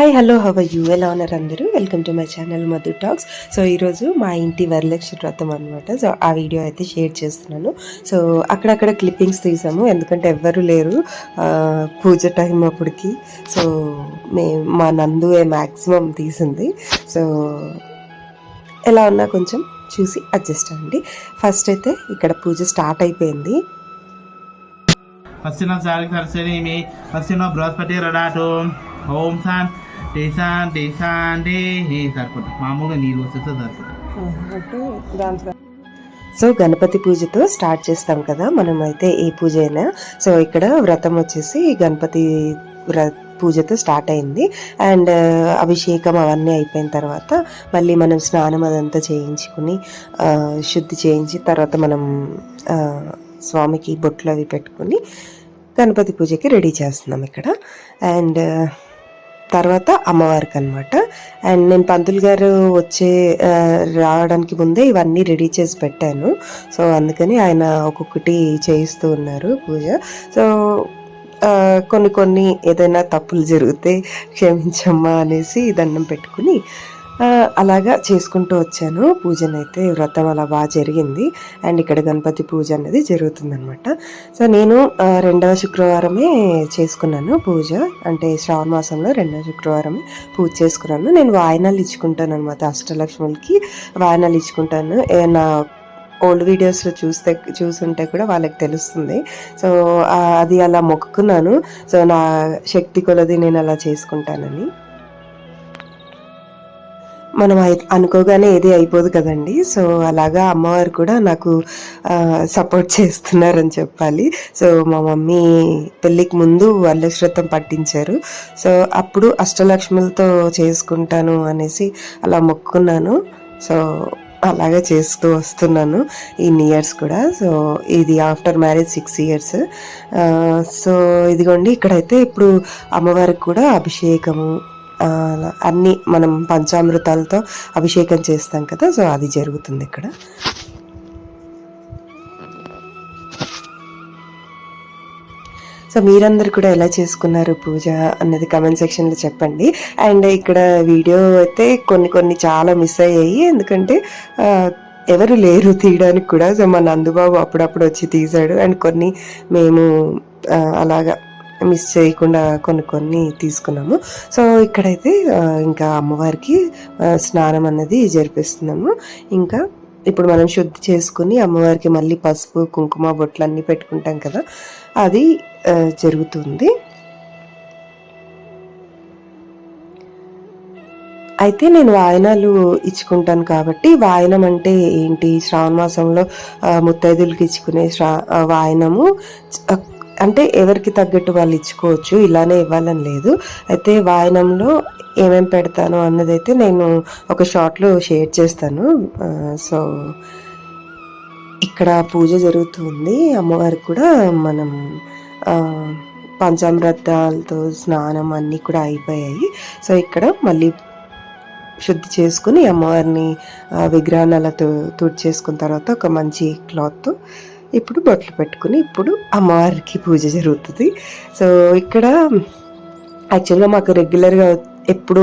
Hi hello how are you, ఎలా ఉన్నారు అందరూ? Welcome to my channel Madhu talks. So ఈరోజు మా ఇంటి వరలక్ష్మి వ్రతం అనమాట. సో ఆ వీడియో అయితే షేర్ చేస్తున్నాను. సో అక్కడక్కడ క్లిప్పింగ్స్ తీసాము, ఎందుకంటే ఎవ్వరూ లేరు పూజ టైం అప్పటికి. సో మా నందు మ్యాక్సిమం తీసింది. సో ఎలా ఉన్నా కొంచెం చూసి అడ్జస్ట్ అవ్వండి. ఫస్ట్ అయితే ఇక్కడ పూజ స్టార్ట్ అయిపోయింది. ఫస్ట్ బృహస్పతి రడాటు ఓం శాంతి సరిపోతుంది. మామూలుగా నీళ్ళు వస్తే సరిపోతుంది. సో గణపతి పూజతో స్టార్ట్ చేస్తాం కదా మనం అయితే ఏ పూజ అయినా. సో ఇక్కడ వ్రతం వచ్చేసి గణపతి పూజతో స్టార్ట్ అయింది. అండ్ అభిషేకం అవన్నీ అయిపోయిన తర్వాత మళ్ళీ మనం స్నానం అదంతా చేయించుకుని శుద్ధి చేయించి తర్వాత మనం స్వామికి బొట్లు అవి పెట్టుకుని గణపతి పూజకి రెడీ చేస్తున్నాం ఇక్కడ. అండ్ తర్వాత అమ్మవారికి అనమాట. అండ్ నేను పంతులు గారు రావడానికి ముందే ఇవన్నీ రెడీ చేసి పెట్టాను. సో అందుకని ఆయన ఒక్కొక్కటి చేయిస్తూ ఉన్నారు పూజ. సో కొన్ని ఏదైనా తప్పులు జరిగితే క్షమించమ్మా అనేసి దండం పెట్టుకుని అలాగా చేసుకుంటూ వచ్చాను పూజనైతే. వ్రతం అలా బాగా జరిగింది. అండ్ ఇక్కడ గణపతి పూజ అనేది జరుగుతుందనమాట. సో నేను 2వ శుక్రవారమే చేసుకున్నాను పూజ, అంటే శ్రావణ మాసంలో 2వ శుక్రవారమే పూజ చేసుకున్నాను. నేను వాయనాలు ఇచ్చుకుంటాను అనమాట, అష్టలక్ష్ములకి వాయనాలు ఇచ్చుకుంటాను. నా ఓల్డ్ వీడియోస్లో చూసుంటే కూడా వాళ్ళకి తెలుస్తుంది. సో అది అలా మొక్కుకున్నాను. సో నా శక్తి కొలది నేను అలా చేసుకుంటానని. మనం అనుకోగానే ఏది అయిపోదు కదండి. సో అలాగా అమ్మవారు కూడా నాకు సపోర్ట్ చేస్తున్నారని చెప్పాలి. సో మా మమ్మీ పెళ్ళికి ముందు వరలక్ష్మి పట్టించారు. సో అప్పుడు అష్టలక్ష్ములతో చేసుకుంటాను అనేసి అలా మొక్కున్నాను. సో అలాగే చేస్తూ వస్తున్నాను ఇన్ని ఇయర్స్ కూడా. సో ఇది ఆఫ్టర్ మ్యారేజ్ 6 years. సో ఇదిగోండి ఇక్కడైతే ఇప్పుడు అమ్మవారికి కూడా అభిషేకము అన్నీ మనం పంచామృతాలతో అభిషేకం చేస్తాం కదా. సో అది జరుగుతుంది ఇక్కడ. సో మీరందరూ కూడా ఎలా చేసుకున్నారు పూజ అన్నది కమెంట్ సెక్షన్లో చెప్పండి. అండ్ ఇక్కడ వీడియో అయితే కొన్ని చాలా మిస్ అయ్యాయి, ఎందుకంటే ఎవరు లేరు తీయడానికి కూడా. సో మా నందుబాబు అప్పుడప్పుడు వచ్చి తీశాడు. అండ్ కొన్ని మేము అలాగా మిస్ చేయకుండా కొన్ని తీసుకున్నాము. సో ఇక్కడైతే ఇంకా అమ్మవారికి స్నానం అనేది జరిపిస్తున్నాము. ఇంకా ఇప్పుడు మనం శుద్ధి చేసుకుని అమ్మవారికి మళ్ళీ పసుపు కుంకుమ బొట్లు అన్నీ పెట్టుకుంటాం కదా, అది జరుగుతుంది. అయితే నేను వాయనాలు ఇచ్చుకుంటాను కాబట్టి, వాయనం అంటే ఏంటి, శ్రావణ మాసంలో ముత్తైదులకి ఇచ్చుకునే వాయనము అంటే ఎవరికి తగ్గట్టు వాళ్ళు ఇచ్చుకోవచ్చు, ఇలానే ఇవ్వాలని లేదు. అయితే వాయనంలో ఏమేమి పెడతాను అన్నది అయితే నేను ఒక షార్ట్లో షేర్ చేస్తాను. సో ఇక్కడ పూజ జరుగుతుంది అమ్మవారికి కూడా. మనం పంచామృతాలతో స్నానం అన్నీ కూడా అయిపోయాయి. సో ఇక్కడ మళ్ళీ శుద్ధి చేసుకుని అమ్మవారిని విగ్రహాన్ని అలా తుడిచేసుకున్న తర్వాత ఒక మంచి క్లాత్తో ఇప్పుడు బొట్లు పెట్టుకుని ఇప్పుడు అమ్మవారికి పూజ జరుగుతుంది. సో ఇక్కడ యాక్చువల్గా మాకు రెగ్యులర్గా ఎప్పుడు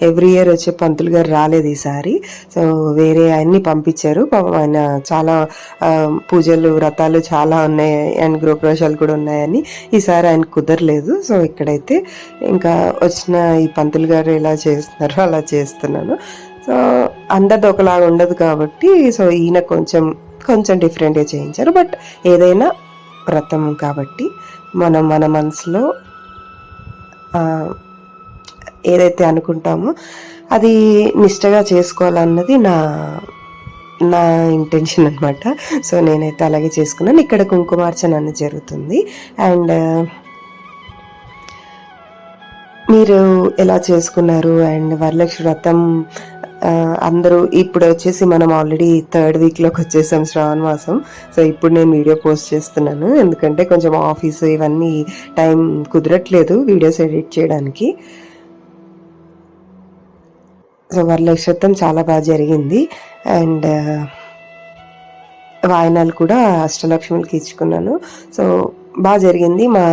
ఎవ్రీ ఇయర్ వచ్చే పంతులు గారు రాలేదు ఈసారి. సో వేరే ఆయన్ని పంపించారు. పాపం ఆయన చాలా పూజలు వ్రతాలు చాలా ఉన్నాయి అండ్ గృహప్రవేశాలు కూడా ఉన్నాయని ఈసారి ఆయన కుదరలేదు. సో ఇక్కడైతే ఇంకా వచ్చిన ఈ పంతులు గారు ఎలా చేస్తున్నారో అలా చేస్తున్నాను. సో అందరిది ఒకలాగా ఉండదు కాబట్టి సో ఈయన కొంచెం డిఫరెంట్గా చేయించారు. బట్ ఏదైనా వ్రతం కాబట్టి మనం మన మనసులో ఏదైతే అనుకుంటామో అది నిష్టగా చేసుకోవాలన్నది నా ఇంటెన్షన్ అనమాట. సో నేనైతే అలాగే చేసుకున్నాను. ఇక్కడ కుంకుమార్చన అనేది జరుగుతుంది. అండ్ మీరు ఎలా చేసుకున్నారు? అండ్ వరలక్ష్మి వ్రతం అందరూ ఇప్పుడు వచ్చేసి మనం ఆల్రెడీ 3rd weekలోకి వచ్చేసాం శ్రావణ మాసం. సో ఇప్పుడు నేను వీడియో పోస్ట్ చేస్తున్నాను, ఎందుకంటే కొంచెం ఆఫీసు ఇవన్నీ టైం కుదరట్లేదు వీడియోస్ ఎడిట్ చేయడానికి. సో వరలక్ష్మి వ్రతం చాలా బాగా జరిగింది. అండ్ వాయనాలు కూడా అష్టలక్ష్ములకి ఇచ్చుకున్నాను. సో బాగా జరిగింది. మా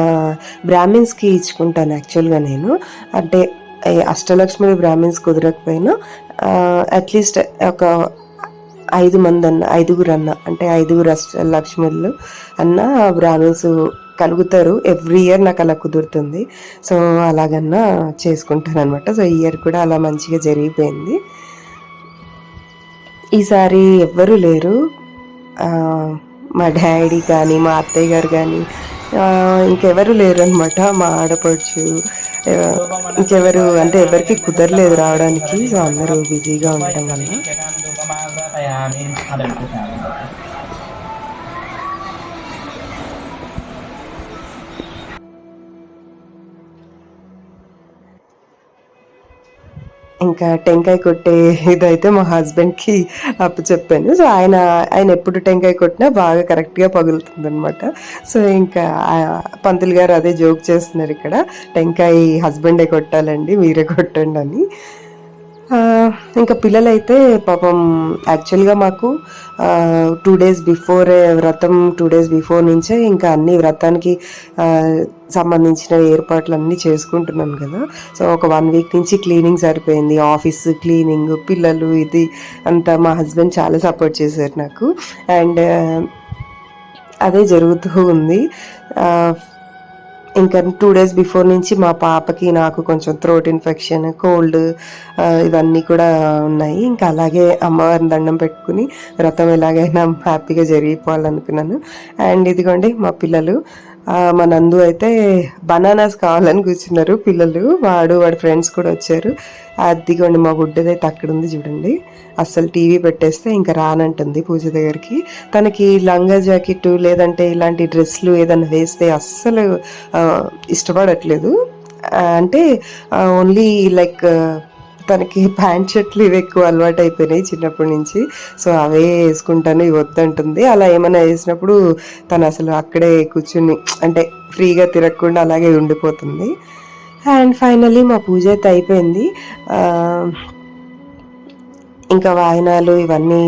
బ్రాహ్మిన్స్కి ఇచ్చుకుంటాను యాక్చువల్గా నేను, అంటే అష్టలక్ష్మి బ్రాహ్మిన్స్ కుదరకపోయినా అట్లీస్ట్ ఒక 5 మంది అన్న, 5గురు అన్న, అంటే 5గురు అష్టలక్ష్మిలు అన్న బ్రాహ్మిన్స్ కలుగుతారు. ఎవ్రీ ఇయర్ నాకు అలా కుదురుతుంది. సో అలాగన్నా చేసుకుంటాను అనమాట. సో ఈ ఇయర్ కూడా అలా మంచిగా జరిగిపోయింది. ఈసారి ఎవ్వరూ లేరు. మా డాడీ కానీ మా అత్తయ్య గారు కానీ ఇంకెవరు లేరు అనమాట. మా ఆడపడుచు ఇంకెవరు అంటే ఎవరికి కుదరలేదు రావడానికి. సో అందరూ బిజీగా ఉండటం వల్ల ఇంకా టెంకాయ కొట్టే ఇదైతే మా హస్బెండ్కి అప్పు చెప్పాను. సో ఆయన ఎప్పుడు టెంకాయ కొట్టినా బాగా కరెక్ట్గా పగులుతుంది అనమాట. సో ఇంకా పంతులు గారు అదే జోక్ చేస్తున్నారు ఇక్కడ, టెంకాయ హస్బెండే కొట్టాలండి, మీరే కొట్టండి అని. ఇంకా పిల్లలైతే పాపం యాక్చువల్గా మాకు 2 days బిఫోర్ వ్రతం, 2 days బిఫోర్ నుంచే ఇంకా అన్ని వ్రతానికి సంబంధించిన ఏర్పాట్లు అన్నీ చేసుకుంటున్నాను కదా. సో ఒక 1 week నుంచి క్లీనింగ్ సరిపోయింది, ఆఫీస్ క్లీనింగ్, పిల్లలు, ఇది అంతా మా హస్బెండ్ చాలా సపోర్ట్ చేశారు నాకు. అండ్ అదే జరుగుతూ ఉంది. ఇంకా 2 days బిఫోర్ నుంచి మా పాపకి నాకు కొంచెం థ్రోట్ ఇన్ఫెక్షన్, కోల్డ్ ఇవన్నీ కూడా ఉన్నాయి. ఇంకా అలాగే అమ్మవారిని దండం పెట్టుకుని వ్రతం ఎలాగైనా హ్యాపీగా జరిగిపోవాలనుకున్నాను. అండ్ ఇదిగోండి మా పిల్లలు, మా నందు అయితే బనానాస్ కావాలని కూర్చున్నారు పిల్లలు, వాడి ఫ్రెండ్స్ కూడా వచ్చారు. అదిగోండి మా బుడ్డదైతే అక్కడ ఉంది చూడండి, అస్సలు టీవీ పెట్టేస్తే ఇంకా రానంటుంది పూజ దగ్గరికి. తనకి లంగా జాకెట్ లేదంటే ఇలాంటి డ్రెస్లు ఏదైనా వేస్తే అస్సలు ఇష్టపడట్లేదు. అంటే ఓన్లీ లైక్ తనకి ప్యాంట్ షర్ట్లు ఇవి ఎక్కువ అలవాటు అయిపోయినాయి చిన్నప్పటి నుంచి. సో అవే వేసుకుంటాను, ఇవి వద్దంటుంది. అలా ఏమైనా వేసినప్పుడు తను అసలు అక్కడే కూర్చుని అంటే ఫ్రీగా తిరగకుండా అలాగే ఉండిపోతుంది. అండ్ ఫైనల్లీ మా పూజ అయితే అయిపోయింది. ఇంకా వాయనాలు ఇవన్నీ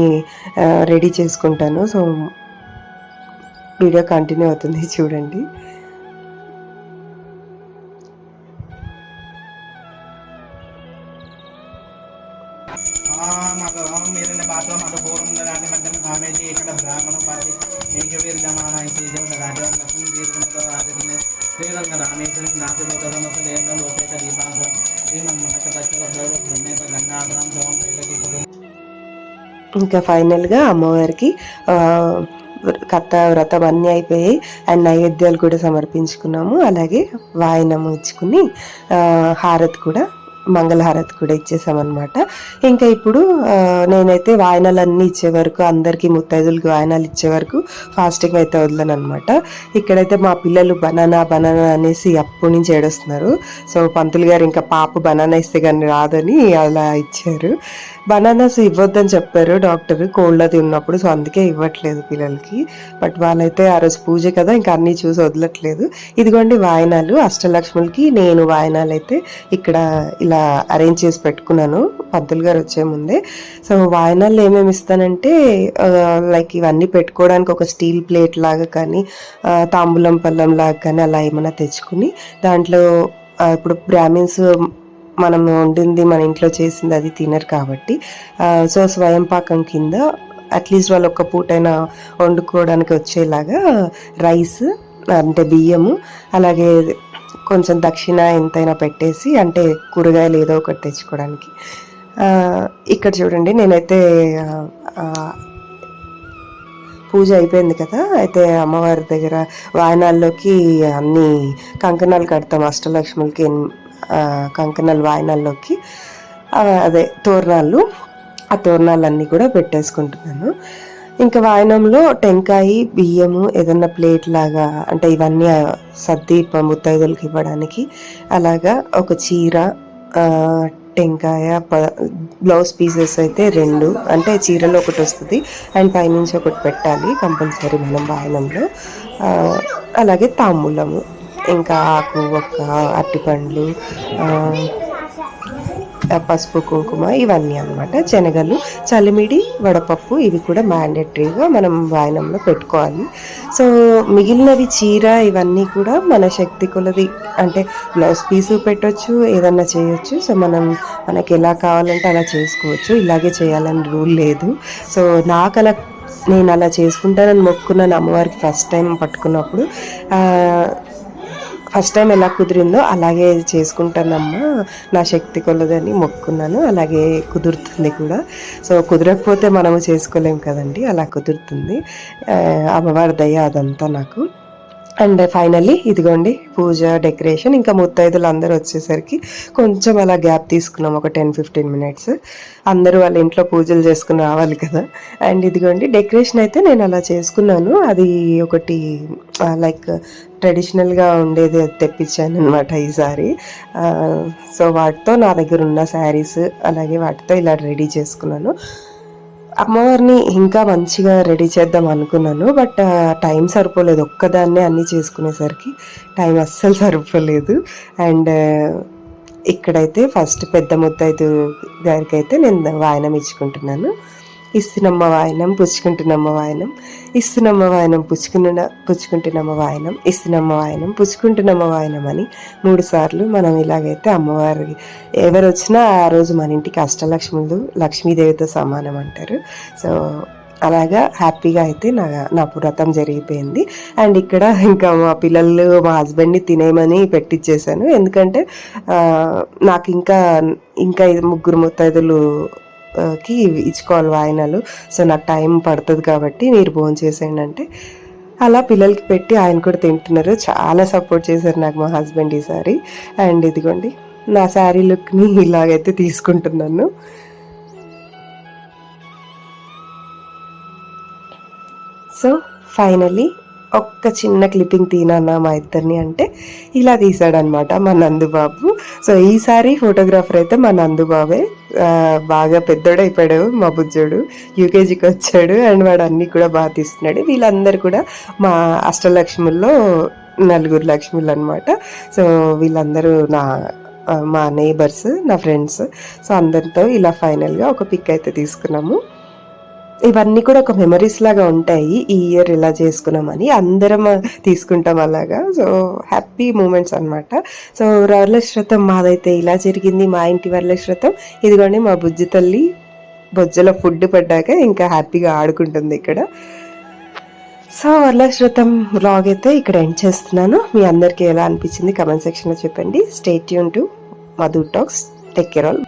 రెడీ చేసుకుంటాను. సో వీడియో కంటిన్యూ అవుతుంది చూడండి. మాకు మీరు బాత్రూమ్ అటు పూర్వం దాటి మధ్యన కామేజీ ఇక్కడ బ్రాహ్మణం పాటి నీకు వీర్జమాన లక్ష్మీ దీర్ఘంతో ఆచరణ శ్రీరంగ రామేశ్వరం నాశలోకమసలు ఏమో లోకేత దీపాంశం శ్రీమన్మనక దక్షిణ బ్రహ్మేత గంగాధరం సోమం తైలకి. ఇంకా ఫైనల్గా అమ్మవారికి కథ వ్రతం అన్నీ అయిపోయాయి. అండ్ నైవేద్యాలు కూడా సమర్పించుకున్నాము. అలాగే వాయనము ఇచ్చుకుని హారతి కూడా, మంగళహారతి కూడా ఇచ్చేసామన్నమాట. ఇంకా ఇప్పుడు నేనైతే వాయనాలన్నీ ఇచ్చే వరకు, అందరికీ ముత్తైదులకి వాయనాలు ఇచ్చే వరకు ఫాస్టింగ్ అయితే వదలను అనమాట. ఇక్కడైతే మా పిల్లలు బనానా అనేసి అప్పటి నుంచి ఏడుస్తున్నారు. సో పంతులు గారు ఇంకా పాప బనానా ఇస్తే కానీ రాదని అలా ఇచ్చారు. బనానాస్ ఇవ్వద్దని చెప్పారు డాక్టర్, కోల్డ్ అది ఉన్నప్పుడు. సో అందుకే ఇవ్వట్లేదు పిల్లలకి. బట్ వాళ్ళైతే ఆ రోజు పూజ కదా, ఇంకా అన్నీ చూసి వదలట్లేదు. ఇదిగోండి వాయనాలు, అష్టలక్ష్ములకి నేను వాయనాలు అయితే ఇక్కడ ఇలా అరేంజ్ చేసి పెట్టుకున్నాను పంతులు గారు వచ్చే ముందే. సో వాయనాలు ఏమేమి ఇస్తానంటే లైక్ ఇవన్నీ పెట్టుకోవడానికి ఒక స్టీల్ ప్లేట్ లాగా కానీ, తాంబూలం పళ్ళం లాగా కానీ అలా ఏమైనా తెచ్చుకుని, దాంట్లో ఇప్పుడు బ్రాహ్మిన్స్ మనం వండింది మన ఇంట్లో చేసింది అది తినరు కాబట్టి, సో స్వయం పాకం కింద అట్లీస్ట్ వాళ్ళు ఒక్క పూటైనా వండుకోవడానికి వచ్చేలాగా రైస్ అంటే బియ్యము, అలాగే కొంచెం దక్షిణ ఎంతైనా పెట్టేసి, అంటే కూరగాయలు ఏదో ఒకటి తెచ్చుకోవడానికి. ఇక్కడ చూడండి నేనైతే పూజ అయిపోయింది కదా, అయితే అమ్మవారి దగ్గర వాయనాల్లోకి అన్ని కంకణాలు కడతాం అష్టలక్ష్ములకి, కంకణాలు వాయనాల్లోకి, అదే తోరణాలు, ఆ తోరణాలన్నీ కూడా పెట్టేసుకుంటున్నాను. ఇంకా వాయనంలో టెంకాయ, బియ్యము, ఏదన్నా ప్లేట్ లాగా అంటే ఇవన్నీ సర్ది ముత్తైదులకి ఇవ్వడానికి, అలాగా ఒక చీర, టెంకాయ, బ్లౌజ్ పీసెస్ అయితే 2, అంటే చీరలో ఒకటి వస్తుంది అండ్ పైనుంచి ఒకటి పెట్టాలి కంపల్సరీ మనం వాయనంలో, అలాగే తాంబూలము, ఇంకా ఆకు, ఒక్క, అరటిపండ్లు, పసుపు కుంకుమ ఇవన్నీ అన్నమాట. శనగలు, చలిమిడి, వడపప్పు ఇవి కూడా మ్యాండేటరీగా మనం వాయనంలో పెట్టుకోవాలి. సో మిగిలినవి చీర ఇవన్నీ కూడా మన శక్తి కొలది, అంటే బ్లౌజ్ పీసు పెట్టొచ్చు, ఏదన్నా చేయొచ్చు. సో మనకి ఎలా కావాలంటే అలా చేసుకోవచ్చు, ఇలాగే చేయాలని రూల్ లేదు. సో నేను అలా చేసుకుంటానని మొక్కున్నాను అమ్మవారికి ఫస్ట్ టైం పట్టుకున్నప్పుడు. ఫస్ట్ టైం ఎలా కుదిరిందో అలాగే చేసుకుంటానమ్మా, నా శక్తి కొలదని మొక్కున్నాను, అలాగే కుదురుతుంది కూడా. సో కుదరకపోతే మనము చేసుకోలేం కదండి, అలా కుదురుతుంది. అమ్మవారి దయ అదంతా నాకు. అండ్ ఫైనల్లీ ఇదిగోండి పూజ డెకరేషన్. ఇంకా ముత్తైదులు అందరూ వచ్చేసరికి కొంచెం అలా గ్యాప్ తీసుకున్నాం, ఒక 10-15 మినిట్స్. అందరూ వాళ్ళ ఇంట్లో పూజలు చేసుకుని రావాలి కదా. అండ్ ఇదిగోండి డెకరేషన్ అయితే నేను అలా చేసుకున్నాను. అది ఒకటి లైక్ ట్రెడిషనల్గా ఉండేది తెప్పించాను అనమాట ఈసారి. సో వాటితో నా దగ్గర ఉన్న శారీస్ అలాగే వాటితో ఇలా రెడీ చేసుకున్నాను. అమ్మవారిని ఇంకా మంచిగా రెడీ చేద్దాం అనుకున్నాను, బట్ టైం సరిపోలేదు. ఒక్కదాన్నే అన్నీ చేసుకునేసరికి టైం అస్సలు సరిపోలేదు. అండ్ ఇక్కడైతే ఫస్ట్ పెద్ద ముత్తైదు గారికి అయితే నేను వాయనం ఇచ్చుకుంటున్నాను. ఇస్తున్నమ్మ వాయనం, పుచ్చుకుంటున్నమ్మ వాయనం, ఇస్తున్నమ్మ వాయనం, పుచ్చుకుంటున్నమ్మ వాయనం, ఇస్తున్నమ్మ వాయనం, పుచ్చుకుంటున్నమ్మ వాయనం అని 3 సార్లు మనం ఇలాగైతే అమ్మవారికి ఎవరు వచ్చినా ఆ రోజు మన ఇంటికి అష్టలక్ష్ములు లక్ష్మీదేవితో సమానం అంటారు. సో అలాగా హ్యాపీగా అయితే నా వ్రతం జరిగిపోయింది. అండ్ ఇక్కడ ఇంకా మా పిల్లలు మా హస్బెండ్ని తినేయమని పెట్టించేశాను, ఎందుకంటే నాకు ఇంకా 3 ముత్తైదులు కి ఇచ్చుకోవాలి వాయినాలు. సో నాకు టైం పడుతుంది కాబట్టి మీరు భోంచేసేయండి అంటే అలా పిల్లలకి పెట్టి ఆయన కూడా తింటున్నారు. చాలా సపోర్ట్ చేశారు నాకు మా హస్బెండ్ ఈసారి. అండ్ ఇదిగోండి నా శారీ లుక్ని ఇలాగైతే తీసుకుంటున్నాను. సో ఫైనలీ ఒక్క చిన్న క్లిప్పింగ్ తీనన్నా మా ఇద్దరిని అంటే ఇలా తీసాడనమాట మా నందుబాబు. సో ఈసారి ఫోటోగ్రాఫర్ అయితే మా నందుబాబే. బాగా పెద్దోడైపోయాడు మా బుజ్జోడు, యూకేజీకి వచ్చాడు. అండ్ వాడు అన్నీ కూడా బాగా తీస్తున్నాడు. వీళ్ళందరూ కూడా మా అష్టలక్ష్ముల్లో 4 లక్ష్ములు అనమాట. సో వీళ్ళందరూ మా నేబర్స్, నా ఫ్రెండ్స్. సో అందరితో ఇలా ఫైనల్గా ఒక పిక్ అయితే తీసుకున్నాము. ఇవన్నీ కూడా ఒక మెమరీస్ లాగా ఉంటాయి, ఈ ఇయర్ ఇలా చేసుకున్నామని అందరం తీసుకుంటాం అలాగా. సో హ్యాపీ మూమెంట్స్ అనమాట. సో వరలక్ష్మి మాదైతే ఇలా జరిగింది, మా ఇంటి వరలక్ష్మి. ఇదిగోండి మా బుజ్జి తల్లి బొజ్జలో ఫుడ్ పడ్డాక ఇంకా హ్యాపీగా ఆడుకుంటుంది ఇక్కడ. సో వరలక్ష్మి వ్లాగ్ అయితే ఇక్కడ ఎండ్ చేస్తున్నాను. మీ అందరికీ ఎలా అనిపించింది కమెంట్ సెక్షన్లో చెప్పండి. Stay tune to Madhu talks. Take care all.